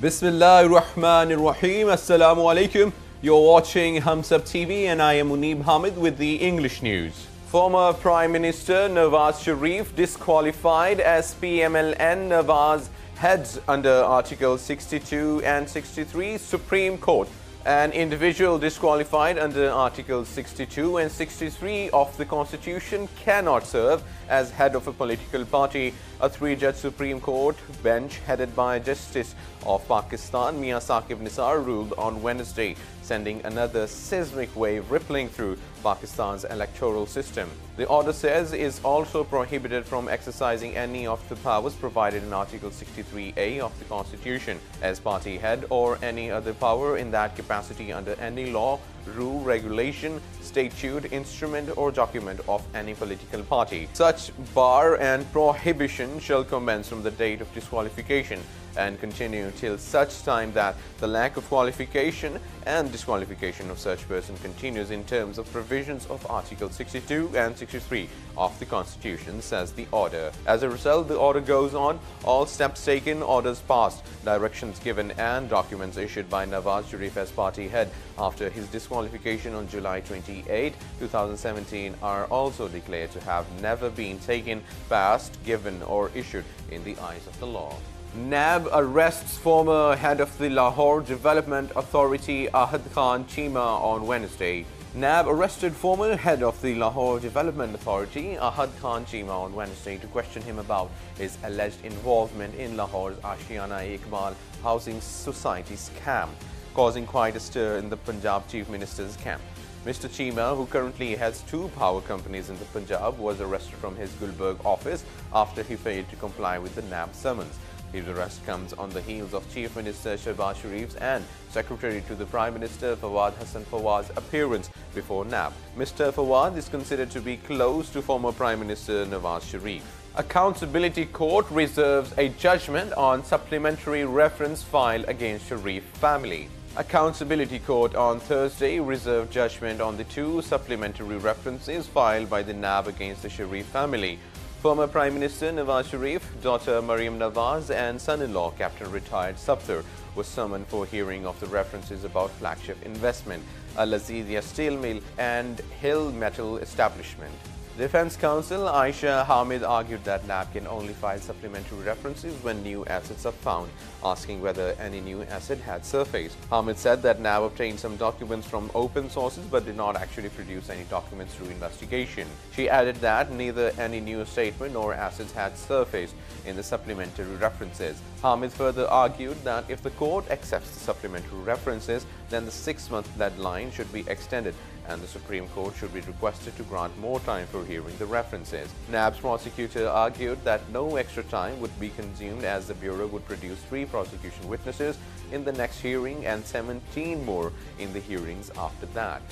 Bismillahir Rahmanir Rahim. Assalamu alaikum. You're watching Humsab TV and I am Muneeb Hamid with the English news. Former Prime Minister Nawaz Sharif disqualified as PMLN Nawaz heads under Article 62 and 63 Supreme Court. An individual disqualified under Article 62 and 63 of the Constitution cannot serve as head of a political party. A three-judge Supreme Court bench headed by Justice of Pakistan Mia Saqib Nisar ruled on Wednesday, sending another seismic wave rippling through Pakistan's electoral system. The order says is also prohibited from exercising any of the powers provided in Article 63A of the Constitution as party head or any other power in that capacity under any law, rule, regulation, statute, instrument or document of any political party. Such bar and prohibition shall commence from the date of disqualification and continue till such time that the lack of qualification and disqualification of such person continues in terms of provisions of Article 62 and 63 of the Constitution, says the order. As a result, the order goes on, all steps taken, orders passed, directions given and documents issued by Nawaz Sharif as party head after his disqualification on July 28, 2017 are also declared to have never been taken, passed, given or issued in the eyes of the law. NAB arrests former head of the Lahore Development Authority Ahad Khan Cheema on Wednesday. NAB arrested former head of the Lahore Development Authority Ahad Khan Cheema on Wednesday to question him about his alleged involvement in Lahore's Ashiana-e-Iqbal Housing Society scam, causing quite a stir in the Punjab Chief Minister's camp. Mr. Cheema, who currently has two power companies in the Punjab, was arrested from his Gulberg office after he failed to comply with the NAB summons. His arrest comes on the heels of Chief Minister Shehbaz Sharif's and Secretary to the Prime Minister Fawad Hassan Fawad's appearance before NAB. Mr. Fawad is considered to be close to former Prime Minister Nawaz Sharif. Accountability Court reserves a judgment on supplementary reference filed against Sharif family. Accountability Court on Thursday reserved judgment on the two supplementary references filed by the NAB against the Sharif family. Former Prime Minister Nawaz Sharif, daughter Mariam Nawaz and son-in-law Captain Retired Sabtar was summoned for hearing of the references about flagship investment, Al Azizia Steel Mill and Hill Metal Establishment. Defense Counsel Aisha Hamid argued that NAB can only file supplementary references when new assets are found, asking whether any new asset had surfaced. Hamid said that NAB obtained some documents from open sources but did not actually produce any documents through investigation. She added that neither any new statement nor assets had surfaced in the supplementary references. Hamid further argued that if the court accepts the supplementary references, then the 6-month deadline should be extended and the Supreme Court should be requested to grant more time for hearing the references. NAB's prosecutor argued that no extra time would be consumed as the Bureau would produce 3 prosecution witnesses in the next hearing and 17 more in the hearings after that.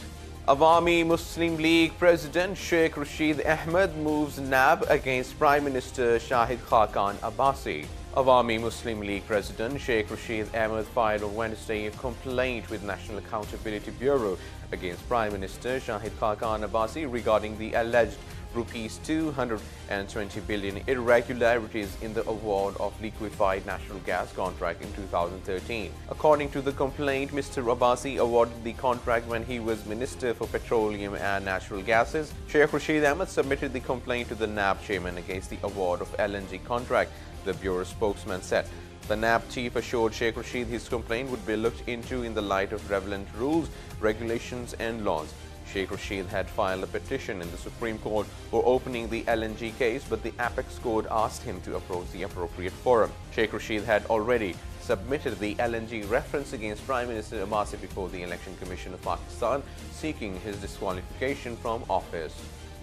Awami Muslim League President Sheikh Rashid Ahmed moves NAB against Prime Minister Shahid Khaqan Abbasi. Awami Muslim League President Sheikh Rashid Ahmed filed on Wednesday a complaint with National Accountability Bureau against Prime Minister Shahid Khaqan Abbasi regarding the alleged Rs 220 billion irregularities in the award of liquefied natural gas contract in 2013. According to the complaint, Mr. Abbasi awarded the contract when he was Minister for Petroleum and Natural Gases. Sheikh Rashid Ahmed submitted the complaint to the NAB chairman against the award of LNG contract, the Bureau spokesman said. The NAB chief assured Sheikh Rashid his complaint would be looked into in the light of relevant rules, regulations and laws. Sheikh Rashid had filed a petition in the Supreme Court for opening the LNG case, but the Apex Court asked him to approach the appropriate forum. Sheikh Rashid had already submitted the LNG reference against Prime Minister Abbasi before the Election Commission of Pakistan, seeking his disqualification from office.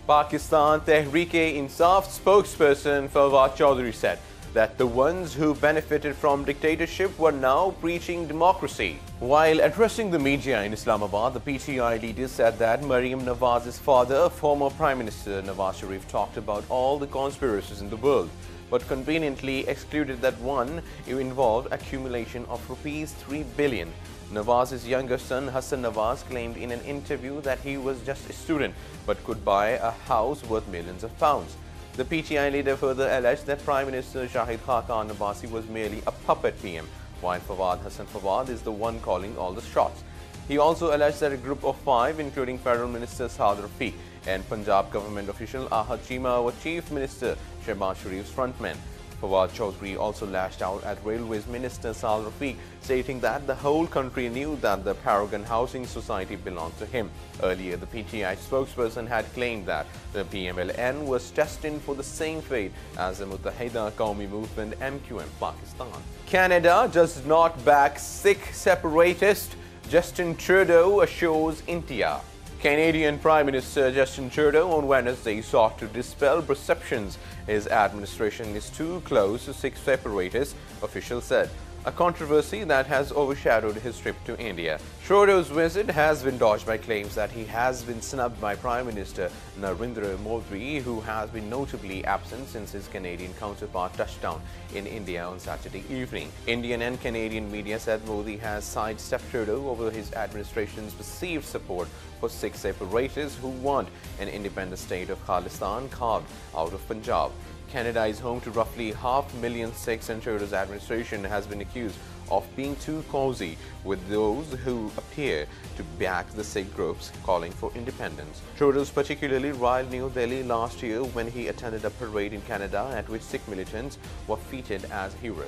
Pakistan Tehreek-e-Insaf spokesperson Fawad Chaudhry said that the ones who benefited from dictatorship were now preaching democracy. While addressing the media in Islamabad, the PTI leader said that Mariam Nawaz's father, former Prime Minister Nawaz Sharif, talked about all the conspiracies in the world, but conveniently excluded that one involved accumulation of Rs 3 billion. Nawaz's younger son Hassan Nawaz claimed in an interview that he was just a student but could buy a house worth millions of pounds. The PTI leader further alleged that Prime Minister Shahid Khaqan Abbasi was merely a puppet PM while Fawad Hassan Fawad is the one calling all the shots. He also alleged that a group of 5, including Federal Minister Saad Rafiq and Punjab government official Ahad Cheema, were Chief Minister Shehbaz Sharif's frontmen. Fawad Chaudhry also lashed out at Railways Minister Saad Rafiq, stating that the whole country knew that the Paragon Housing Society belonged to him. Earlier, the PTI spokesperson had claimed that the PMLN was destined for the same fate as the Muttahida Qawmi Movement MQM Pakistan. Canada does not back Sikh separatist, Justin Trudeau assures India. Canadian Prime Minister Justin Trudeau on Wednesday sought to dispel perceptions his administration is too close to Sikh separatists, officials said, a controversy that has overshadowed his trip to India. Trudeau's visit has been dodged by claims that he has been snubbed by Prime Minister Narendra Modi, who has been notably absent since his Canadian counterpart touched down in India on Saturday evening. Indian and Canadian media said Modi has sidestepped Trudeau over his administration's perceived support for Sikh separatists who want an independent state of Khalistan carved out of Punjab. Canada is home to roughly 500,000 Sikhs, and Trudeau's administration has been accused of being too cozy with those who appear to back the Sikh groups calling for independence. Trudeau's particularly riled New Delhi last year when he attended a parade in Canada at which Sikh militants were feted as heroes.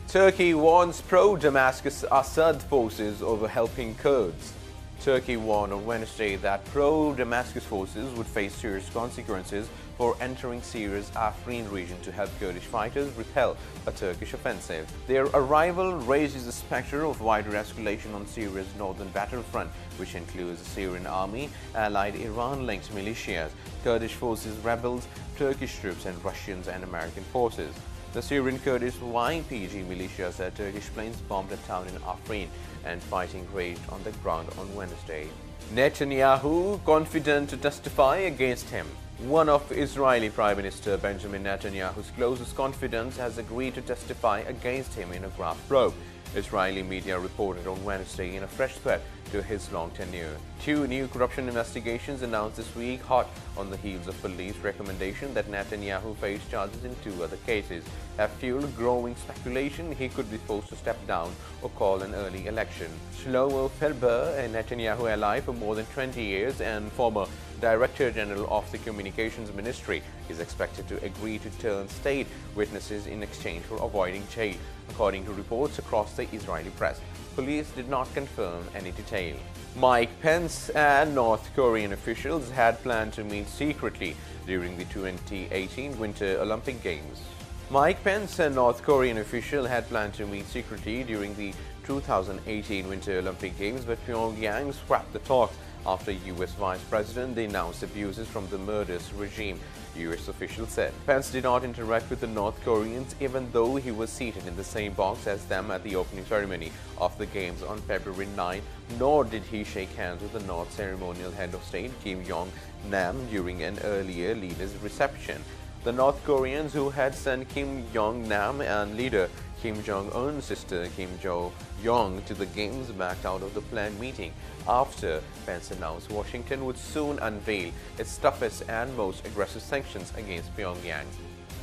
Turkey warns pro-Damascus Assad forces over helping Kurds. Turkey warned on Wednesday that pro-Damascus forces would face serious consequences for entering Syria's Afrin region to help Kurdish fighters repel a Turkish offensive. Their arrival raises the specter of wider escalation on Syria's northern battlefront, which includes the Syrian army, allied Iran-linked militias, Kurdish forces, rebels, Turkish troops, and Russians and American forces. The Syrian Kurdish YPG militia said Turkish planes bombed a town in Afrin and fighting raged on the ground on Wednesday. Netanyahu confident to testify against him. One of Israeli Prime Minister Benjamin Netanyahu's closest confidants has agreed to testify against him in a graft probe, Israeli media reported on Wednesday, in a fresh threat to his long tenure. 2 new corruption investigations announced this week, hot on the heels of police recommendation that Netanyahu face charges in 2 other cases, have fueled growing speculation he could be forced to step down or call an early election. Shlomo Felber, a Netanyahu ally for more than 20 years and former Director General of the Communications Ministry, is expected to agree to turn state witnesses in exchange for avoiding jail, according to reports across the Israeli press. Police did not confirm any detail. Mike Pence and North Korean officials had planned to meet secretly during the 2018 Winter Olympic Games. Mike Pence and North Korean official had planned to meet secretly during the 2018 Winter Olympic Games, but Pyongyang scrapped the talks after U.S. Vice President denounced abuses from the murderous regime, U.S. officials said. Pence did not interact with the North Koreans, even though he was seated in the same box as them at the opening ceremony of the Games on February 9, nor did he shake hands with the North ceremonial head of state, Kim Jong-nam, during an earlier leader's reception. The North Koreans, who had sent Kim Jong-nam and leader Kim Jong-un's sister Kim Jo-young to the Games, backed out of the planned meeting after Pence announced Washington would soon unveil its toughest and most aggressive sanctions against Pyongyang.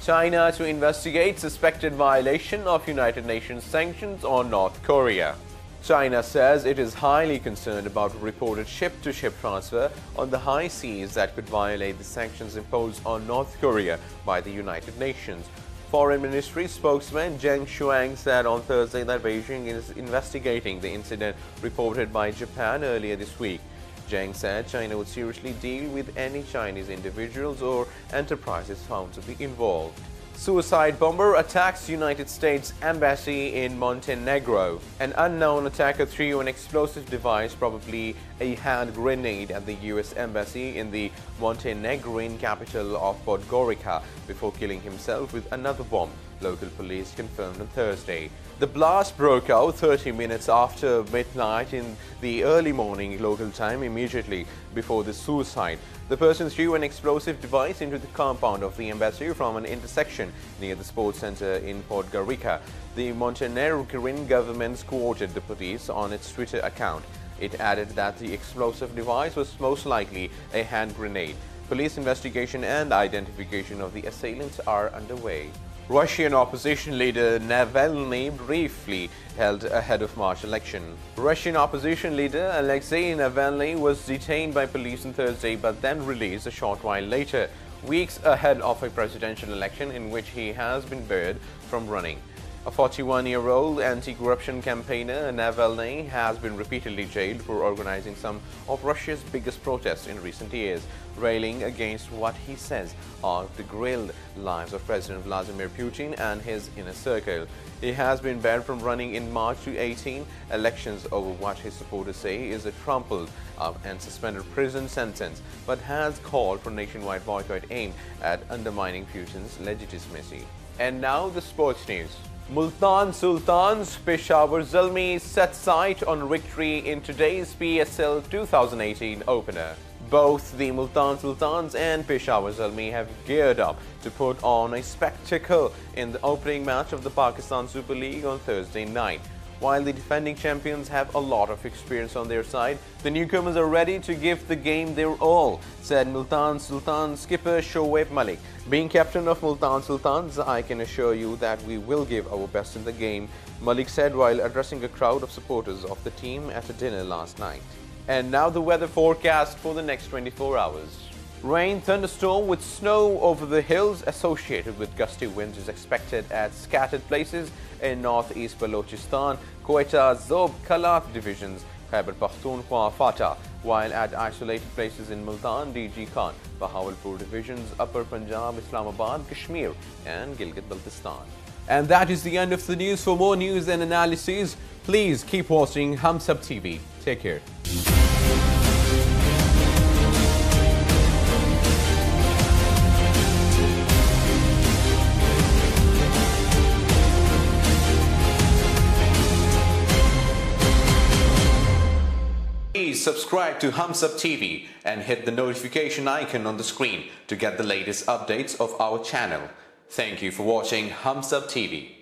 China to investigate suspected violation of United Nations sanctions on North Korea. China says it is highly concerned about a reported ship-to-ship transfer on the high seas that could violate the sanctions imposed on North Korea by the United Nations. Foreign Ministry spokesman Zheng Shuang said on Thursday that Beijing is investigating the incident reported by Japan earlier this week. Zheng said China would seriously deal with any Chinese individuals or enterprises found to be involved. Suicide bomber attacks United States Embassy in Montenegro. An unknown attacker threw an explosive device, probably a hand grenade, at the U.S. Embassy in the Montenegrin capital of Podgorica before killing himself with another bomb, local police confirmed on Thursday. The blast broke out 30 minutes after midnight in the early morning local time, immediately before the suicide. The person threw an explosive device into the compound of the embassy from an intersection near the sports center in Podgorica. The Montenegrin government quoted the police on its Twitter account. It added that the explosive device was most likely a hand grenade. Police investigation and identification of the assailants are underway. Russian opposition leader Navalny briefly held ahead of March election. Russian opposition leader Alexei Navalny was detained by police on Thursday but then released a short while later, weeks ahead of a presidential election in which he has been barred from running. A 41-year-old anti-corruption campaigner, Navalny has been repeatedly jailed for organizing some of Russia's biggest protests in recent years, railing against what he says are the derailed lives of President Vladimir Putin and his inner circle. He has been barred from running in March 2018 elections over what his supporters say is a trampled up and suspended prison sentence, but has called for nationwide boycott aimed at undermining Putin's legitimacy. And now the sports news. Multan Sultans Peshawar Zalmi set sight on victory in today's PSL 2018 opener. Both the Multan Sultans and Peshawar Zalmi have geared up to put on a spectacle in the opening match of the Pakistan Super League on Thursday night. While the defending champions have a lot of experience on their side, the newcomers are ready to give the game their all, said Multan Sultans skipper Shoaib Malik. Being captain of Multan Sultans, I can assure you that we will give our best in the game, Malik said while addressing a crowd of supporters of the team at a dinner last night. And now the weather forecast for the next 24 hours. Rain, thunderstorm with snow over the hills associated with gusty winds is expected at scattered places in northeast Balochistan, Quetta, Zob, Kalat divisions, Khyber Pakhtunkhwa, Fata, while at isolated places in Multan, DG Khan, Bahawalpur divisions, Upper Punjab, Islamabad, Kashmir and Gilgit-Baltistan. And that is the end of the news. For more news and analyses, please keep watching Humsab TV. Take care. Please subscribe to Humsab TV and hit the notification icon on the screen to get the latest updates of our channel. Thank you for watching Humsab TV.